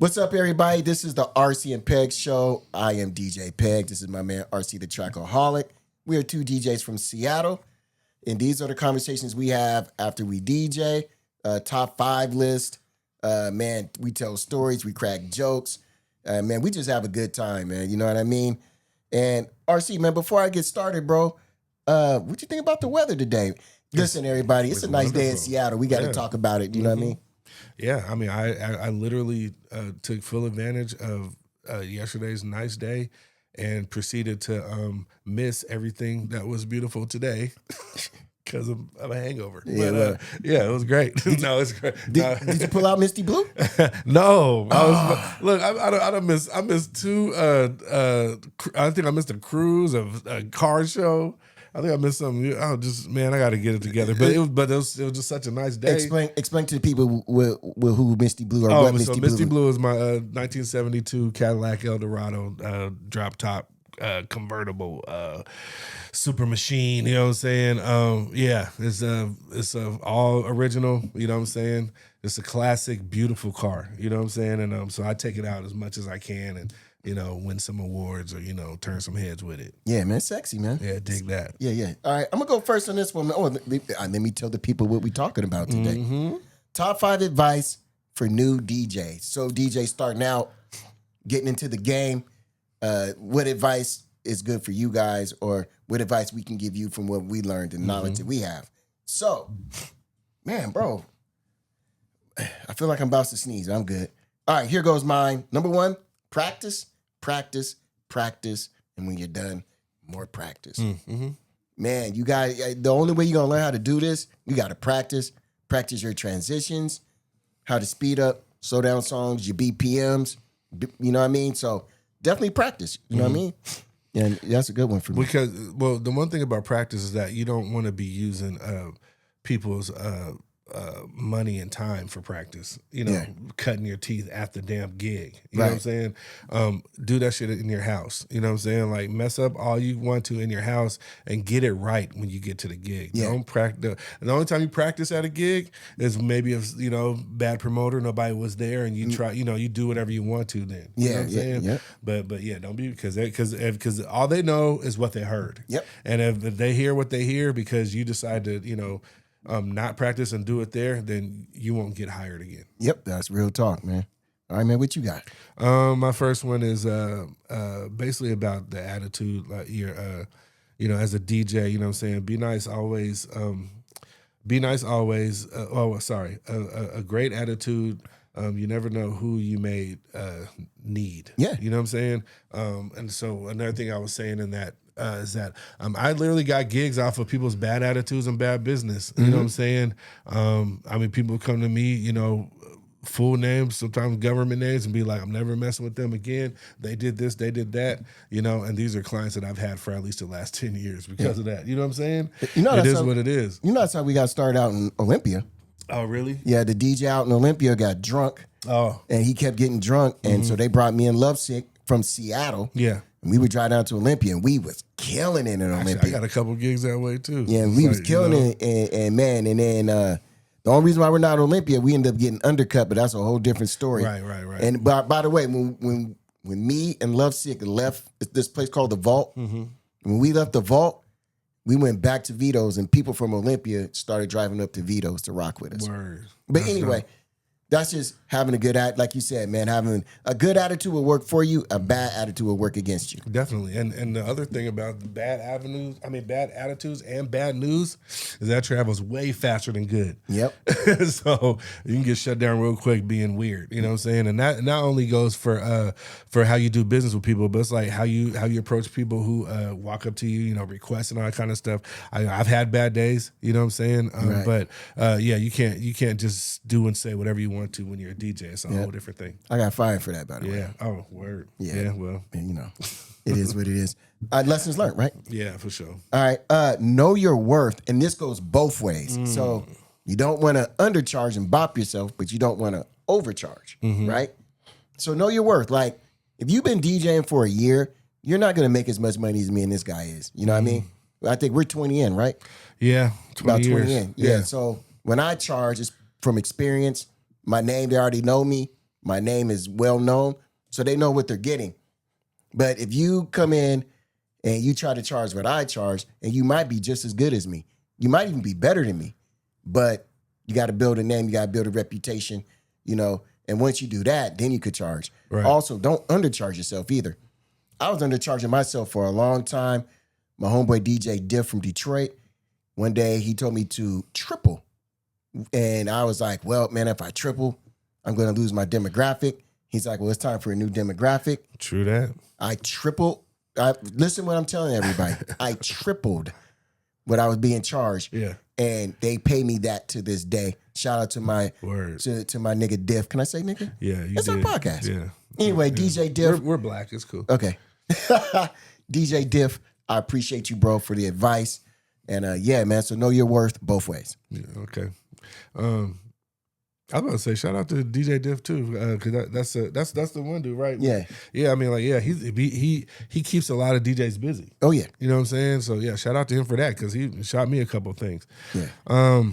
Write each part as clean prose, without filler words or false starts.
What's up, everybody? This is the RC and Peg Show. I am DJ Peg. This is my man, RC the Trackaholiq. We are two DJs from Seattle, and these are the conversations we have after we DJ. Top 5 list. Man, we tell stories, we crack jokes. Man, we just have a good time, man. You know what I mean? And RC, man, before I get started, bro, what you think about the weather today? Listen, everybody, it's a nice day in Seattle. We got to talk about it. You know what I mean? Yeah, I mean, I literally took full advantage of yesterday's nice day and proceeded to miss everything that was beautiful today because of a hangover. Yeah, But, yeah, it was great. No, it's great. Did you pull out Misty Blue? No, look. I missed two. I think I missed a cruise, a car show. I think I missed something. I got to get it together. But it was just such a nice day. Explain to the people who Misty Blue or what Misty Blue. Misty Blue is my 1972 Cadillac Eldorado drop top convertible super machine. You know what I'm saying? It's all original. You know what I'm saying? It's a classic, beautiful car. You know what I'm saying? And so I take it out as much as I can and win some awards or, turn some heads with it. Yeah, man, sexy, man. Yeah, dig that. Yeah. All right, I'm going to go first on this one. Oh, let me tell the people what we're talking about today. Mm-hmm. Top 5 advice for new DJs. So DJs starting out, getting into the game, what advice is good for you guys or what advice we can give you from what we learned and knowledge that we have. So, man, bro, I feel like I'm about to sneeze. I'm good. All right, here goes mine. Number 1, practice. And when you're done, more practice. Mm-hmm. Man, the only way you're going to learn how to do this, you got to practice. Practice your transitions, how to speed up, slow down songs, your BPMs. You know what I mean? So definitely practice. You know what I mean? And that's a good one for me. Because, the one thing about practice is that you don't want to be using people's money and time for practice, cutting your teeth at the damn gig. You know what I'm saying? Do that shit in your house. You know what I'm saying? Like, mess up all you want to in your house and get it right when you get to the gig. Yeah. Don't practice. The only time you practice at a gig is maybe if, bad promoter, nobody was there and you try, you do whatever you want to then. You know what I'm saying? Yeah. But yeah, don't be, because all they know is what they heard. Yep. And if they hear what they hear because you decide to, not practice and do it there, then you won't get hired again. Yep, that's real talk, man. All right, man, what you got? My first one is basically about the attitude. Like you're, as a DJ, you know what I'm saying? Be nice always. Be nice always. A great attitude. You never know who you may need. Yeah. You know what I'm saying? And so another thing I was saying in that is that I literally got gigs off of people's bad attitudes and bad business. You know what I'm saying? People come to me, full names, sometimes government names, and be like, I'm never messing with them again. They did this, they did that, and these are clients that I've had for at least the last 10 years because of that. You know what I'm saying? It is what it is. That's how we got started out in Olympia. Oh, really? Yeah, the DJ out in Olympia got drunk. Oh. And he kept getting drunk, and so they brought me in Lovesick from Seattle. Yeah. And we would drive down to Olympia, and we was killing it in Olympia. Actually, I got a couple gigs that way, too. Yeah, and we was killing it, and man, and then the only reason why we're not at Olympia, we ended up getting undercut, but that's a whole different story. Right. And by the way, when me and Lovesick left this place called The Vault, when we left The Vault, we went back to Vito's, and people from Olympia started driving up to Vito's to rock with us. Word. But anyway, that's just having a good like you said, man, having a good attitude will work for you, a bad attitude will work against you. Definitely. And the other thing about the bad attitudes and bad news is that travels way faster than good. Yep. So you can get shut down real quick being weird. You know what I'm saying? And that not only goes for how you do business with people, but it's like how you approach people who walk up to you, request and all that kind of stuff. I've had bad days, you know what I'm saying? Right. But you can't just do and say whatever you want to when you're a DJ. It's a whole different thing. I got fired for that, by the way. Yeah. Oh, word. Yeah. Well. And, it is what it is. Lessons learned, right? Yeah, for sure. All right. Know your worth. And this goes both ways. So you don't want to undercharge and bop yourself, but you don't want to overcharge, right? So know your worth. Like, if you've been DJing for a year, you're not going to make as much money as me and this guy is. You know what I mean? I think we're 20 in, right? Yeah, 20 About 20 years. in. Yeah. So when I charge, it's from experience. My name, they already know me. My name is well known, so they know what they're getting. But if you come in and you try to charge what I charge, and you might be just as good as me, you might even be better than me, but you got to build a name, you got to build a reputation, and once you do that, then you could charge. Right. Also, don't undercharge yourself either. I was undercharging myself for a long time. My homeboy DJ Diff from Detroit, one day he told me to triple. And I was like, well, man, if I triple, I'm going to lose my demographic. He's like, well, it's time for a new demographic. True that. I tripled. Listen what I'm telling everybody. I tripled what I was being charged. Yeah. And they pay me that to this day. Shout out to my to my nigga Diff. Can I say nigga? Yeah, it's our podcast. Yeah. Anyway, yeah. DJ Diff. We're black. It's cool. Okay. DJ Diff, I appreciate you, bro, for the advice. And yeah, man, so know your worth both ways. Yeah, okay. I was about to say shout out to DJ Diff too, because that's the one dude, right? Yeah. Yeah, I mean, like, yeah, he keeps a lot of DJs busy. Oh yeah. You know what I'm saying? So yeah, shout out to him for that, because he shot me a couple of things. Yeah.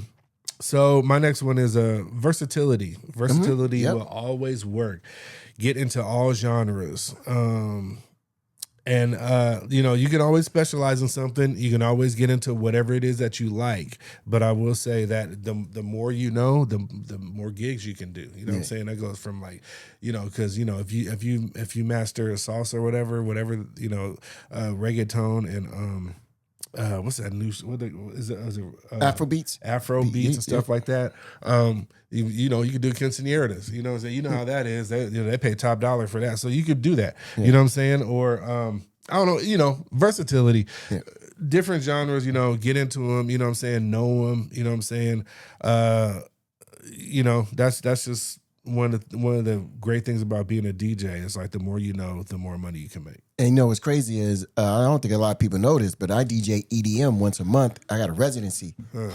So my next one is versatility. Versatility Yep. will always work. Get into all genres. And you can always specialize in something. You can always get into whatever it is that you like. But I will say that the more you know, the more gigs you can do. You know what I'm saying? That goes from like, because if you master salsa or whatever, reggaeton and what's that new? Is it Afrobeats, and stuff like that. You can do quinceañeras. You know what I'm saying? You know how that is. They pay top dollar for that, so you could do that. Yeah. You know what I'm saying? Or I don't know. Versatility, different genres. Get into them. You know what I'm saying? Know them. You know what I'm saying? That's just one of the great things about being a DJ. Is like the more you know, the more money you can make. And what's crazy is I don't think a lot of people know this, but I DJ EDM once a month. I got a residency, and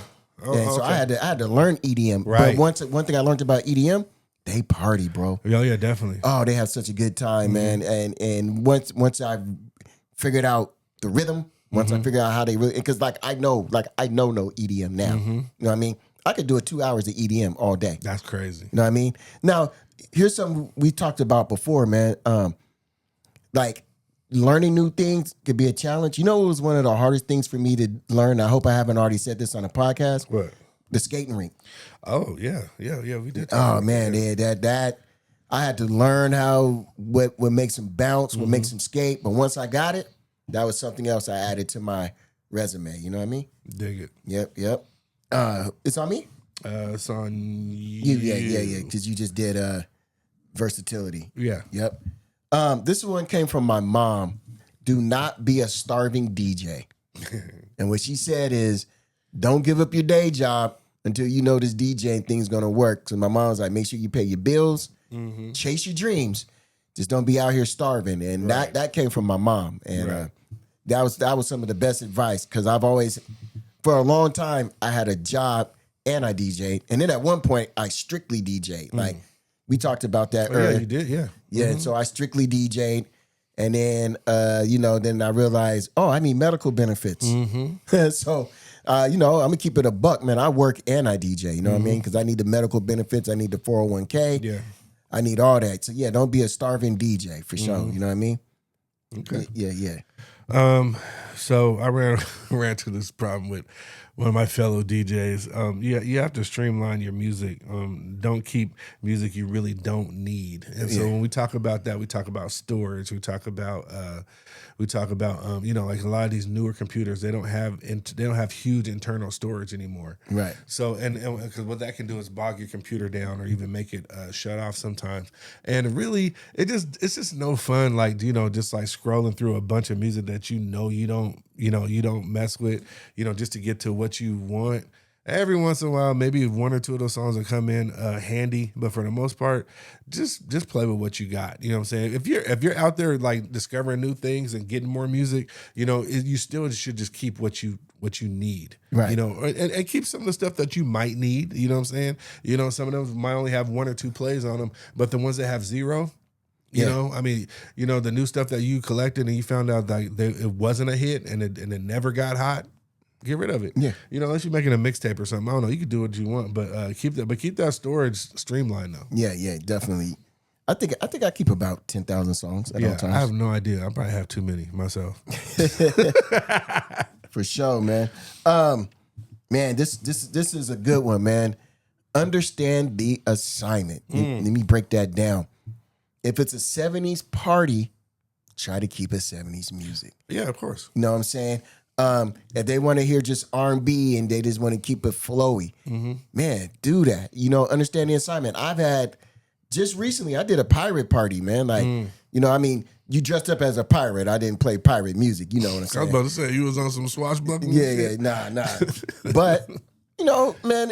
so I had to learn EDM. Right. But one thing I learned about EDM, they party, bro. Oh yeah, definitely. Oh, they have such a good time, man. And once I figured out the rhythm, once I figured out how they really, because I know no EDM now. You know what I mean? I could do 2 hours of EDM all day. That's crazy. You know what I mean? Now, here's something we talked about before, man. Like learning new things could be a challenge. It was one of the hardest things for me to learn. I hope I haven't already said this on a podcast. What? The skating rink. Oh yeah, we did. Oh man, that I had to learn what makes them bounce, what makes them skate. But once I got it, that was something else I added to my resume. You know what I mean? Dig it. Yep. It's on me? It's on you. Yeah. Because you just did versatility. Yeah. Yep. This one came from my mom. Do not be a starving DJ. And what she said is, don't give up your day job until you know this DJing thing's gonna work. So my mom's like, make sure you pay your bills, chase your dreams. Just don't be out here starving. And that came from my mom. And that was some of the best advice, because I've always, for a long time, I had a job and I DJ'd. And then at one point, I strictly DJ'd. Like, we talked about that earlier. Yeah, you did, yeah. Yeah, so I strictly DJ'd. And then, then I realized, I need medical benefits. So, I'm going to keep it a buck, man. I work and I DJ, you know what I mean? Because I need the medical benefits. I need the 401k. Yeah. I need all that. So, yeah, don't be a starving DJ, for sure. You know what I mean? Okay. Yeah. So I ran to this problem with one of my fellow DJs. You have to streamline your music. Don't keep music you really don't need. And so when we talk about that, we talk about storage. We talk about like a lot of these newer computers, they don't have huge internal storage anymore. Right. So and because what that can do is bog your computer down or even make it shut off sometimes. And really, it's just no fun. Like just like scrolling through a bunch of music that you don't mess with. Just to get to what you want. Every once in a while, maybe one or two of those songs will come in handy, but for the most part, just play with what you got. You know what I'm saying? If you're out there like discovering new things and getting more music, you still should just keep what you need. Right. And keep some of the stuff that you might need. You know what I'm saying? Some of them might only have 1 or 2 plays on them, but the ones that have 0. The new stuff that you collected and you found out that it wasn't a hit and it never got hot, get rid of it. Yeah. Unless you're making a mixtape or something. I don't know. You can do what you want, but keep that storage streamlined though. Yeah, definitely. I think I keep about 10,000 songs at all Yeah, times. I have no idea. I probably have too many myself. For sure, man. Man, this is a good one, man. Understand the assignment. Let me break that down. If it's a 70s party, try to keep it 70s music. Yeah, of course. You know what I'm saying? If they want to hear just R&B and they just want to keep it flowy, man, do that. You know, understand the assignment. I've had, just recently, I did a pirate party, man. Like, you know, I mean, you dressed up as a pirate. I didn't play pirate music. You know what I'm I saying? was about to say, you was on some swashbuckling. Yeah, nah. But, you know, man,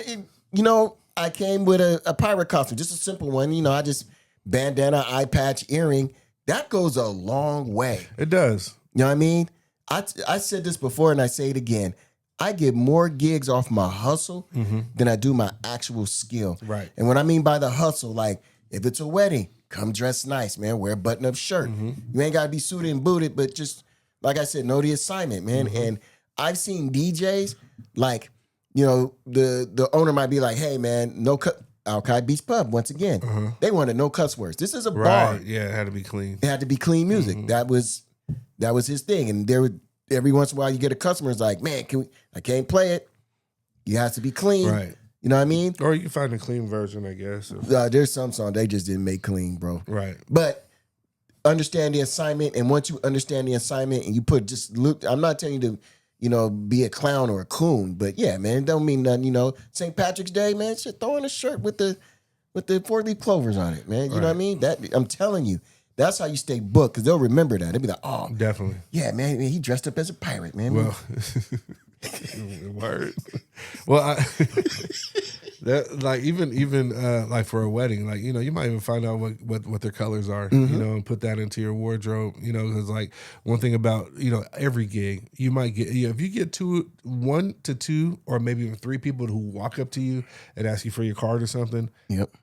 you know, I came with a pirate costume, just a simple one. You know, I just bandana, eye patch, earring. That goes a long way. It does. You know what I mean? I said this before and I say it again. I get more gigs off my hustle than I do my actual skill. Right. And what I mean by the hustle, like if it's a wedding, come dress nice, man. Wear a button-up shirt. You ain't got to be suited and booted, but just, like I said, know the assignment, man. And I've seen DJs, like, you know, the owner might be like, hey, man, no cut. Al-Kai Beach Pub, once again. They wanted no cuss words. This is a bar. Right. Yeah, it had to be clean. It had to be clean music. That was his thing. And there would, every once in a while you get a customer that's like, man, I can't play it. You have to be clean. Right. You know what I mean? Or you can find a clean version, I guess. There's some songs they just didn't make clean, bro. Right. But understand the assignment, and once you understand the assignment and you put just look, I'm not telling you to, you know, be a clown or a coon, but yeah, man, it don't mean nothing, you know. St. Patrick's Day, man, shit, throw in a shirt with the 4-leaf clovers on it, man. You know what I mean? That I'm telling you, that's how you stay booked, because they'll remember that. They'll be like, oh, Definitely. yeah, man, he dressed up as a pirate, man. Well, word. Well, that like even like for a wedding, like, you know, you might even find out what their colors are, you know, and put that into your wardrobe, you know, because like one thing about, you know, every gig you might get, if you get 1 to 2 or maybe even 3 people who walk up to you and ask you for your card or something,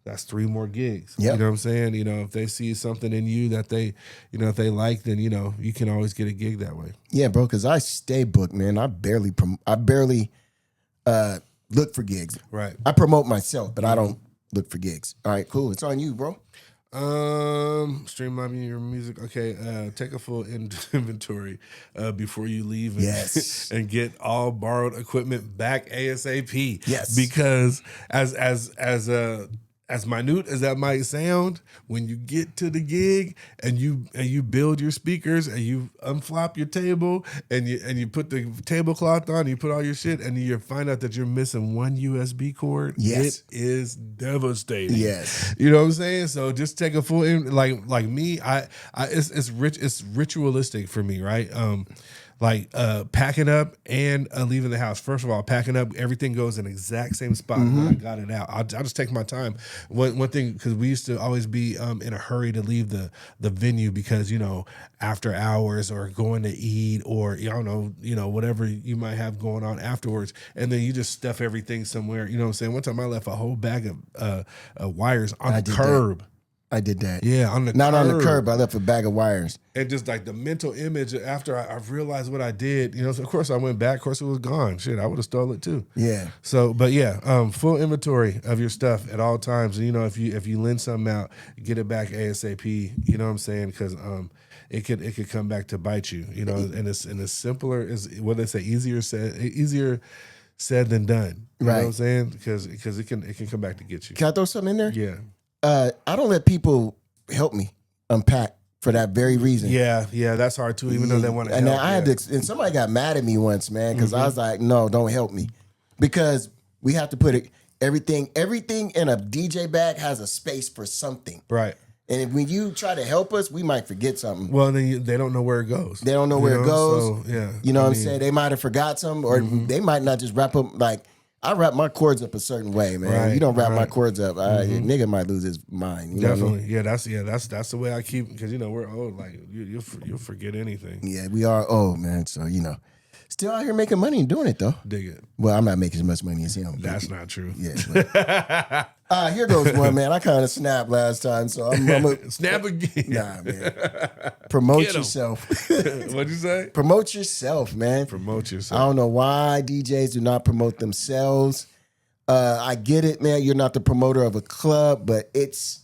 that's 3 more gigs. You know what I'm saying? You know, if they see something in you that they, you know, if they like, then, you know, you can always get a gig that way. Yeah, bro, because I stay booked, man. I barely look for gigs. Right. I promote myself, but I don't look for gigs. All right, cool. It's on you, bro. Streamline your music. Okay. Take a full inventory before you leave. And, Yes. and get all borrowed equipment back ASAP. Yes. Because as minute as that might sound, when you get to the gig and you build your speakers and you unflop your table and you put the tablecloth on, you put all your shit, and you find out that you're missing one USB cord. Yes. It is devastating. Yes. You know what I'm saying? So just take a full like me. It's ritualistic for me, right? Packing up and leaving the house. First of all, packing up, everything goes in the exact same spot when I got it out. I'll just take my time. One thing, because we used to always be in a hurry to leave the venue because, you know, after hours or going to eat or, I don't know, you know, whatever you might have going on afterwards. And then you just stuff everything somewhere. You know what I'm saying? One time I left a whole bag of wires on the curb. I did that. Yeah, on the Not curb. on the curb. I left a bag of wires. And just like the mental image after I realized what I did, you know, so of course I went back. Of course it was gone. Shit, I would have stole it too. Yeah. So, but yeah, full inventory of your stuff at all times. And, you know, if you lend something out, get it back ASAP. You know what I'm saying? Because it could come back to bite you. You know, and it's simpler. Is what they say, easier said than done. You know what I'm saying? Because it can come back to get you. Can I throw something in there? Yeah. I don't let people help me unpack for that very reason. Yeah, that's hard too, even though they want to help. And I had to, and somebody got mad at me once, man, because I was like, no, don't help me. Because we have to put everything in a DJ bag has a space for something. Right. And when you try to help us, we might forget something. Well, then they don't know where it goes. They don't know where it goes. So, yeah. You know what I'm saying? They might have forgot something, or they might not just wrap up like, I wrap my cords up a certain way, man. Right, you don't wrap my cords up, nigga might lose his mind. You Definitely, know what I mean? that's the way I keep, because, you know, we're old. Like you'll forget anything. Yeah, we are old, man. So, you know, still out here making money and doing it though. Dig it. Well, I'm not making as much money as him. That's not true. Yeah. Here goes one, man. I kind of snapped last time, so I'm a, snap again. Nah, man. Promote yourself. What'd you say? Promote yourself, man. Promote yourself. I don't know why DJs do not promote themselves. I get it, man. You're not the promoter of a club, but it's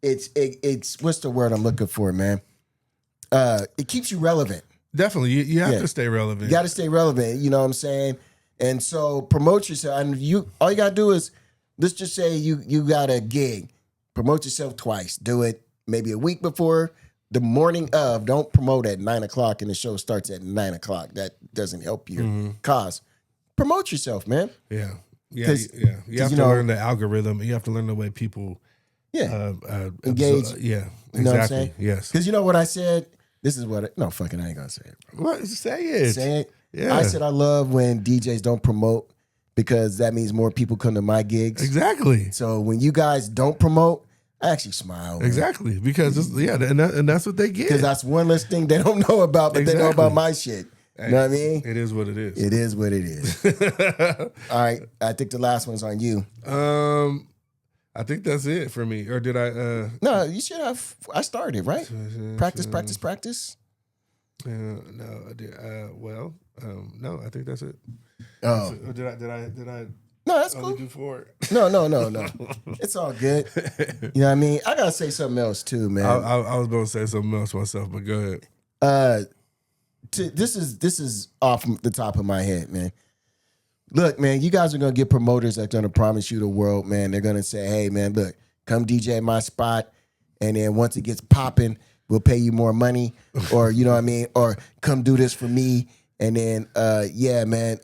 it's what's the word I'm looking for, man? It keeps you relevant. Definitely, you have to stay relevant. You got to stay relevant. You know what I'm saying? And so promote yourself. And all you got to do is, let's just say you got a gig. Promote yourself twice. Do it maybe a week before, the morning of. Don't promote at 9:00 and the show starts at 9:00. That doesn't help your cause. Promote yourself, man. Yeah. You have to learn the algorithm. You have to learn the way people engage. Yeah, You know what I'm exactly. saying? Yes. Because you know what I said? This is what no, fucking I ain't gonna say it. What? Say it. Say it. Yeah. I said I love when DJs don't promote because that means more people come to my gigs. Exactly. So when you guys don't promote, I actually smile. Man. Exactly. Because and that's what they get. Because that's one less thing they don't know about, but they know about my shit. You know what I mean? It is what it is. It is what it is. All right. I think the last one's on you. I think that's it for me. Or did I? No, you should have. I started, right? Practice. No, I did. No, I think that's it. Oh, Did I? No, that's cool. Do four? No. It's all good. You know what I mean? I gotta say something else too, man. I was gonna say something else myself, but go ahead. This is off the top of my head, man. Look, man, you guys are gonna get promoters that's gonna promise you the world, man. They're gonna say, "Hey, man, look, come DJ at my spot, and then once it gets popping, we'll pay you more money," or you know what I mean, or come do this for me, and then yeah, man,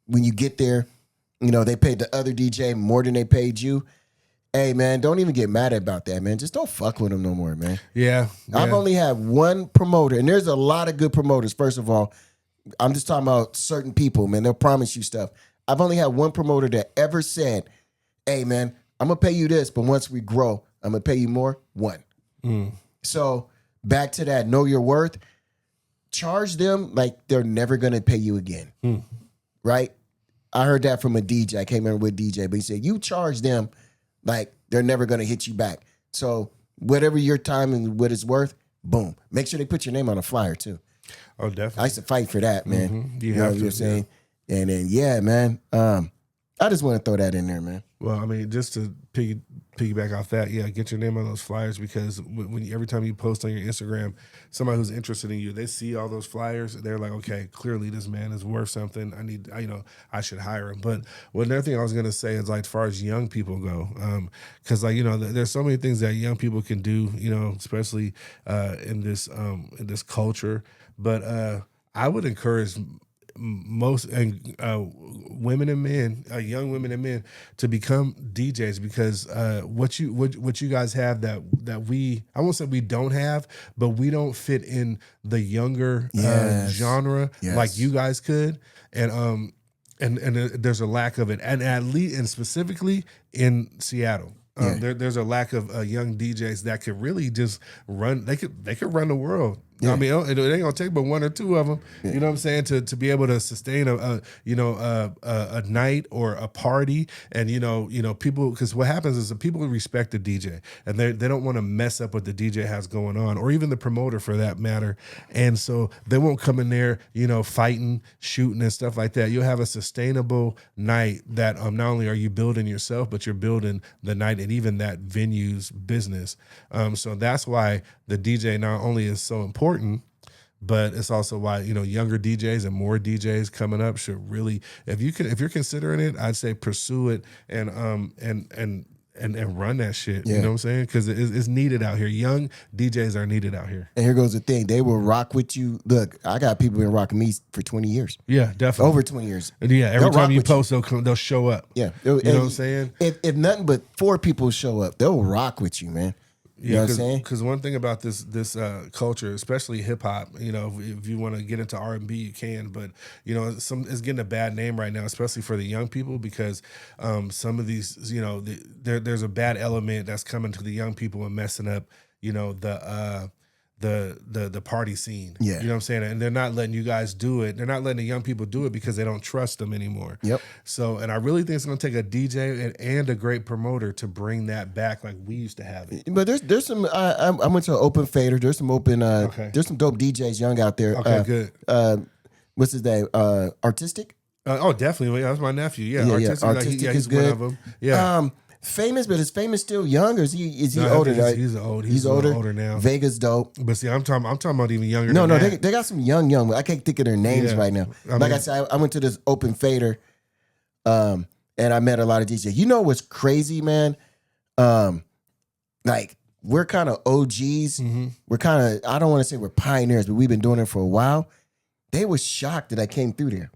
when you get there, you know they paid the other DJ more than they paid you. Hey, man, don't even get mad about that, man. Just don't fuck with them no more, man. Yeah. I've only had one promoter, and there's a lot of good promoters. First of all, I'm just talking about certain people, man. They'll promise you stuff. I've only had one promoter that ever said, "Hey, man, I'm going to pay you this, but once we grow, I'm going to pay you more." One. So back to that, know your worth. Charge them like they're never going to pay you again. Right? I heard that from a DJ. I came in with DJ, but he said, you charge them like they're never going to hit you back. So whatever your time and what it's worth, boom. Make sure they put your name on a flyer too. Oh, definitely. I used to fight for that, man. You have know what to, I'm saying? And then, yeah, man. I just want to throw that in there, man. Well, I mean, just to piggyback off that, yeah, get your name on those flyers because every time you post on your Instagram, somebody who's interested in you, they see all those flyers. They're like, okay, clearly this man is worth something. I should hire him. But another thing I was gonna say is like, as far as young people go, because there's so many things that young people can do, especially in this culture. But I would encourage most women and men, young women and men, to become DJs because what you guys have that we, I won't say we don't have, but we don't fit in the younger genre like you guys could, and there's a lack of it, and specifically in Seattle. There's a lack of young DJs that could really just run. They could run the world. Yeah. I mean, it ain't gonna take but one or two of them. Yeah. You know what I'm saying? To be able to sustain a night or a party, and people, because what happens is that people respect the DJ and they don't want to mess up what the DJ has going on, or even the promoter for that matter. And so they won't come in there, fighting, shooting, and stuff like that. You'll have a sustainable night that not only are you building yourself, but you're building the night and even that venue's business. So that's why the DJ not only is so important, but it's also why younger DJs and more DJs coming up should really, if you're considering it, I'd say pursue it and run that shit. Yeah. You know what I'm saying? Because it's needed out here. Young DJs are needed out here. And here goes the thing: they will rock with you. Look, I got people been rocking me for 20 years. Yeah, definitely over 20 years. Yeah, every time you post, they'll show up. Yeah, you know what I'm saying? If nothing but 4 people show up, they'll rock with you, man. You know what I'm saying? Because one thing about this culture, especially hip hop, if you want to get into R&B, you can, but it's getting a bad name right now, especially for the young people, because some of these, there's a bad element that's coming to the young people and messing up, the party scene. Yeah. You know what I'm saying? And they're not letting you guys do it. They're not letting the young people do it because they don't trust them anymore. Yep. So, and I really think it's going to take a DJ and a great promoter to bring that back like we used to have it. But there's some, I went to an open fader. There's some open, there's some dope DJs young out there. Okay, good. What's his name? Artistic? Oh, definitely. That's my nephew. Yeah. Artistic he's is good. one of them. Yeah. Famous, but is Famous still young, or is he No, older? Right? He's old. He's older. Older now. Vega's dope. But see, I'm talking about even younger. No, than that. they got some young. I can't think of their names Yeah. right now. I Like mean- I said, I went to this open fader, and I met a lot of DJs. You know what's crazy, man? Like we're kind of OGs. Mm-hmm. We're kind of, I don't want to say we're pioneers, but we've been doing it for a while. They were shocked that I came through there.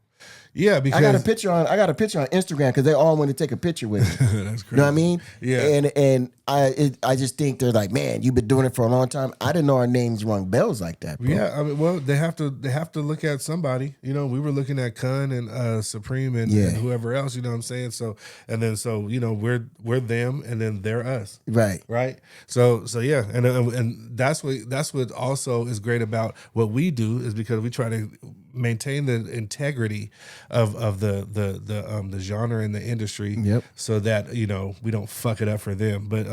Yeah, because I got a picture on Instagram because they all want to take a picture with me. that's crazy. You know what I mean? Yeah. And I just think they're like, man, you've been doing it for a long time. I didn't know our names rung bells like that, bro. Yeah, I mean, well, they have to look at somebody. You know, we were looking at Kun and Supreme and whoever else. You know what I'm saying? So you know, we're them, and then they're us. Right. So yeah, and that's what also is great about what we do is because we try to maintain the integrity of the genre and the industry. Yep. So that, you know, we don't fuck it up for them. But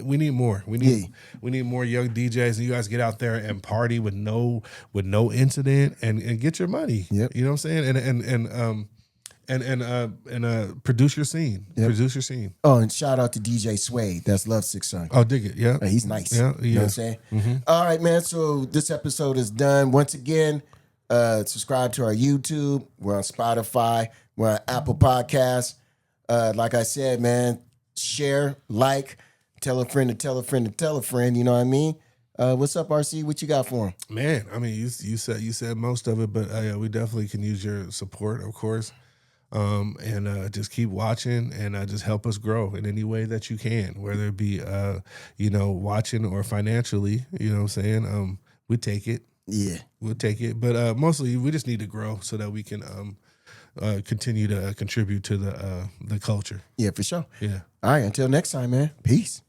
we need more. We need more young DJs, and you guys get out there and party with no incident and get your money. Yep. You know what I'm saying? And produce your scene. Yep. Produce your scene. Oh, and shout out to DJ Suede. That's Love Sick Son. Oh, dig it. Yeah. He's nice. Yeah. You know what I'm saying? Mm-hmm. All right, man. So this episode is done. Once again, subscribe to our YouTube. We're on Spotify. We're on Apple Podcasts. Like I said, man, share, like, tell a friend to tell a friend to tell a friend. You know what I mean? What's up, RC? What you got for him? Man, I mean, you said most of it, but we definitely can use your support, of course. And just keep watching and just help us grow in any way that you can, whether it be, watching or financially, you know what I'm saying? We take it. Yeah. We'll take it. But mostly we just need to grow so that we can continue to contribute to the culture. Yeah, for sure. Yeah. All right. Until next time, man. Peace.